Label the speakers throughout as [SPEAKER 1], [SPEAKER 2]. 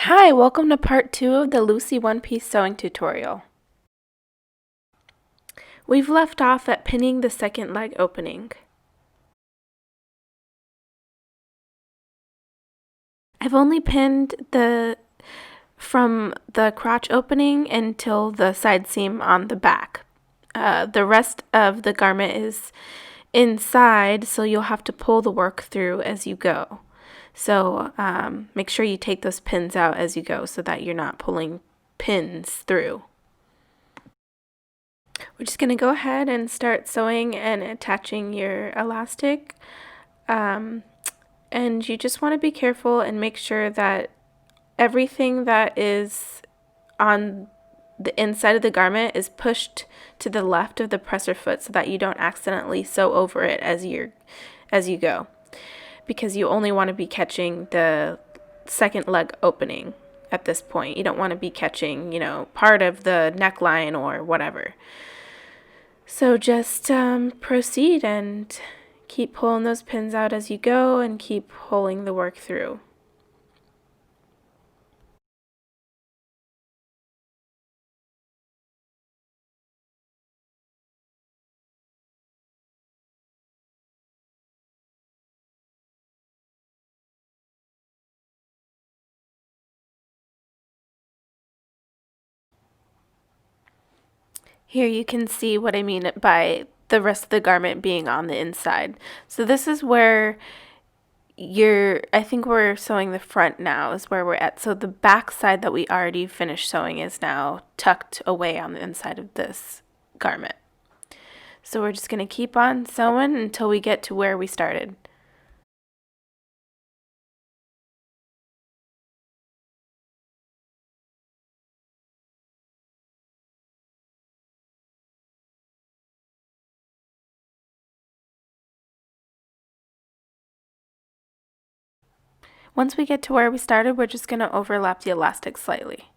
[SPEAKER 1] Hi, welcome to part 2 of the Lucy one-piece sewing tutorial. We've left off at pinning the second leg opening. I've only pinned from the crotch opening until the side seam on the back. The rest of the garment is inside, so you'll have to pull the work through as you go. So make sure you take those pins out as you go so that you're not pulling pins through. We're just going to go ahead and start sewing and attaching your elastic. And you just want to be careful and make sure that everything that is on the inside of the garment is pushed to the left of the presser foot so that you don't accidentally sew over it as you go, because you only want to be catching the second leg opening at this point. You don't want to be catching, part of the neckline or whatever. So just proceed and keep pulling those pins out as you go and keep pulling the work through. Here you can see what I mean by the rest of the garment being on the inside. So this is where I think we're sewing the front now is where we're at. So the back side that we already finished sewing is now tucked away on the inside of this garment. So we're just going to keep on sewing until we get to where we started. Once we get to where we started, we're just going to overlap the elastic slightly.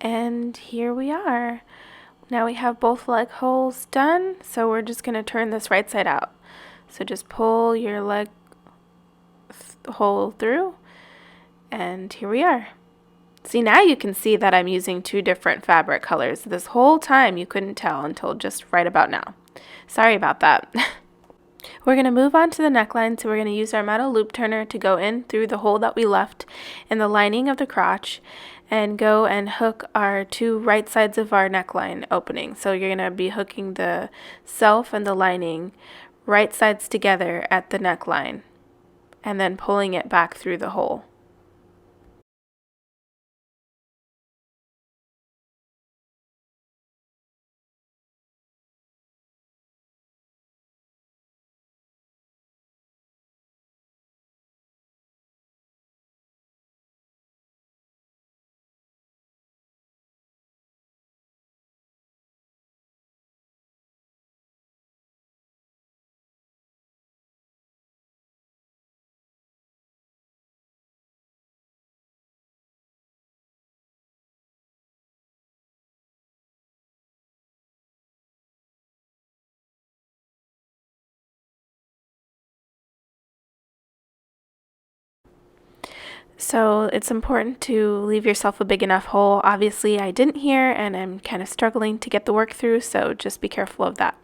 [SPEAKER 1] And here we are. Now we have both leg holes done, so we're just going to turn this right side out. So just pull your leg hole through, and here we are. See, now you can see that I'm using two different fabric colors. This whole time you couldn't tell until just right about now. Sorry about that. We're going to move on to the neckline, so we're going to use our metal loop turner to go in through the hole that we left in the lining of the crotch and go and hook our two right sides of our neckline opening. So you're going to be hooking the self and the lining right sides together at the neckline and then pulling it back through the hole. So it's important to leave yourself a big enough hole. Obviously, I didn't here and I'm kind of struggling to get the work through, so just be careful of that.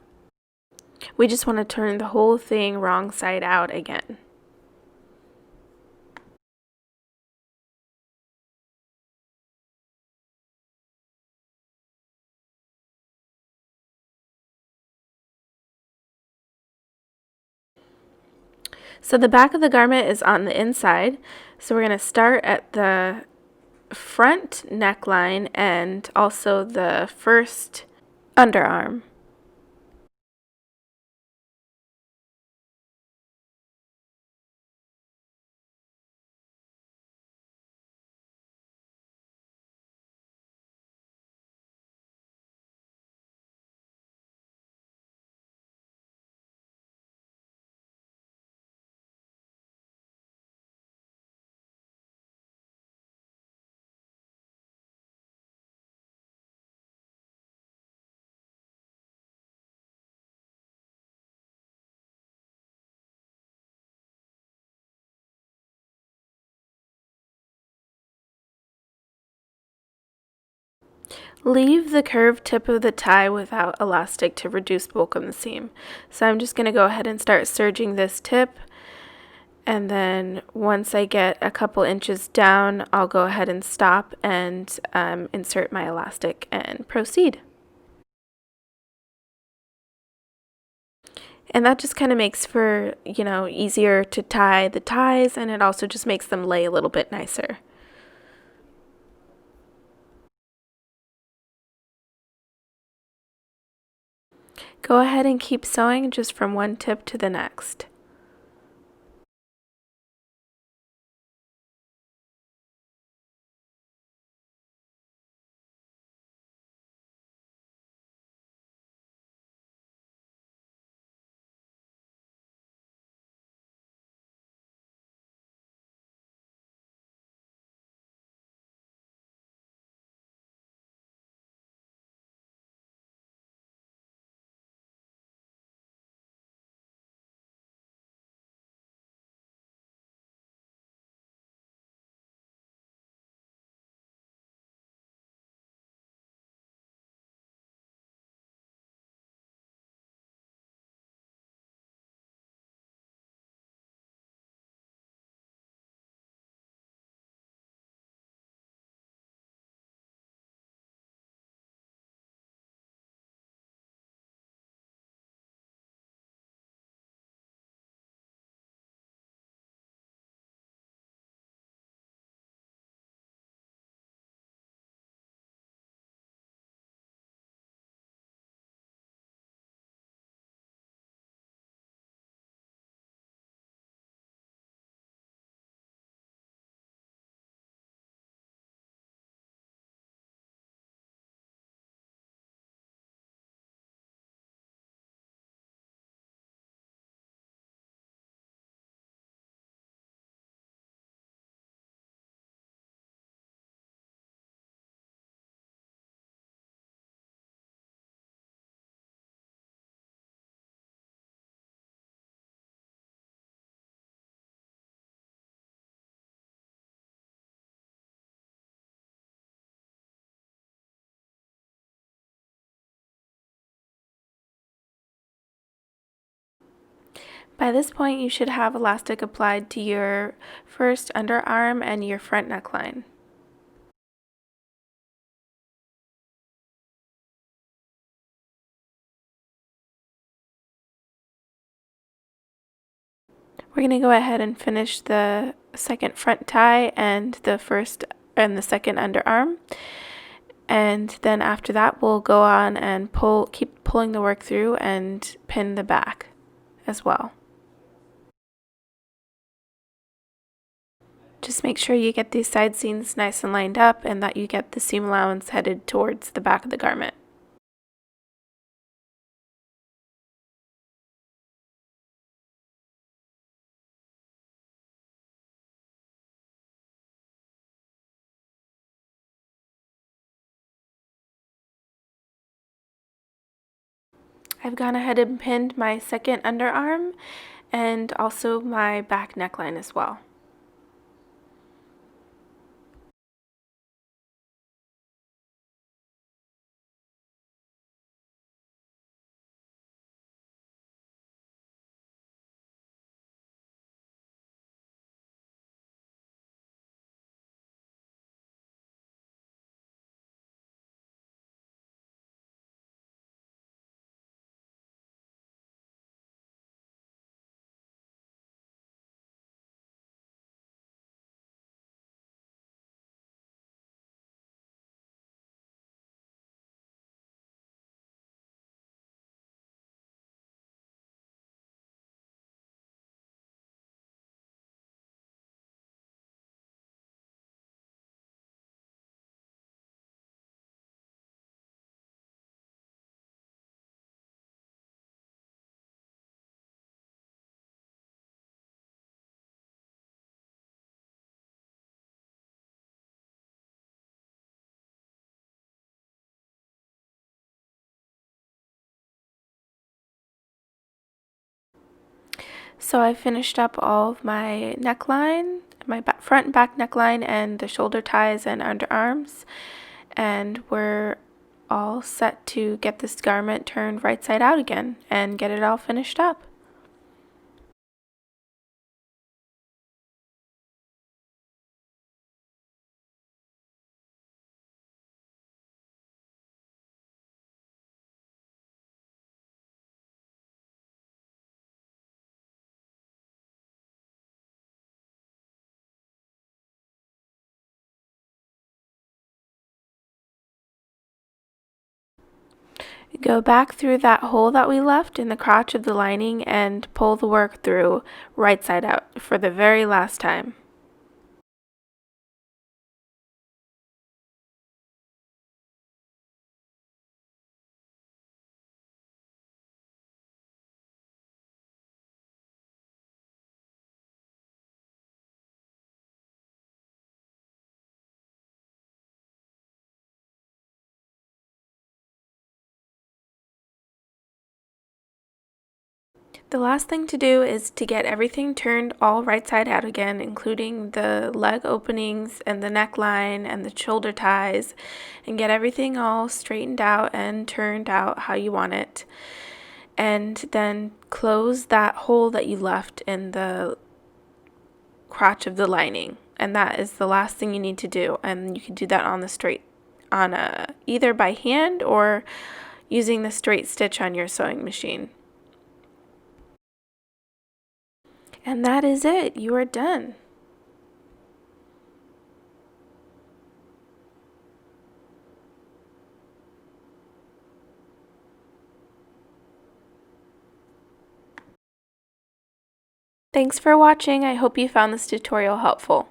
[SPEAKER 1] We just want to turn the whole thing wrong side out again. So the back of the garment is on the inside, so we're going to start at the front neckline and also the first underarm. Leave the curved tip of the tie without elastic to reduce bulk on the seam. So I'm just going to go ahead and start serging this tip, and then once I get a couple inches down, I'll go ahead and stop and insert my elastic and proceed. And that just kind of makes for, easier to tie the ties, and it also just makes them lay a little bit nicer. Go ahead and keep sewing just from one tip to the next. By this point, you should have elastic applied to your first underarm and your front neckline. We're going to go ahead and finish the second front tie and the first and the second underarm. And then after that, we'll go on and keep pulling the work through and pin the back as well. Just make sure you get these side seams nice and lined up and that you get the seam allowance headed towards the back of the garment. I've gone ahead and pinned my second underarm and also my back neckline as well. So I finished up all of my neckline, my front and back neckline, and the shoulder ties and underarms, and we're all set to get this garment turned right side out again and get it all finished up. Go back through that hole that we left in the crotch of the lining and pull the work through right side out for the very last time. The last thing to do is to get everything turned all right side out again, including the leg openings and the neckline and the shoulder ties, and get everything all straightened out and turned out how you want it. And then close that hole that you left in the crotch of the lining. And that is the last thing you need to do. And you can do that on the straight, either by hand or using the straight stitch on your sewing machine. And that is it. You are done. Thanks for watching. I hope you found this tutorial helpful.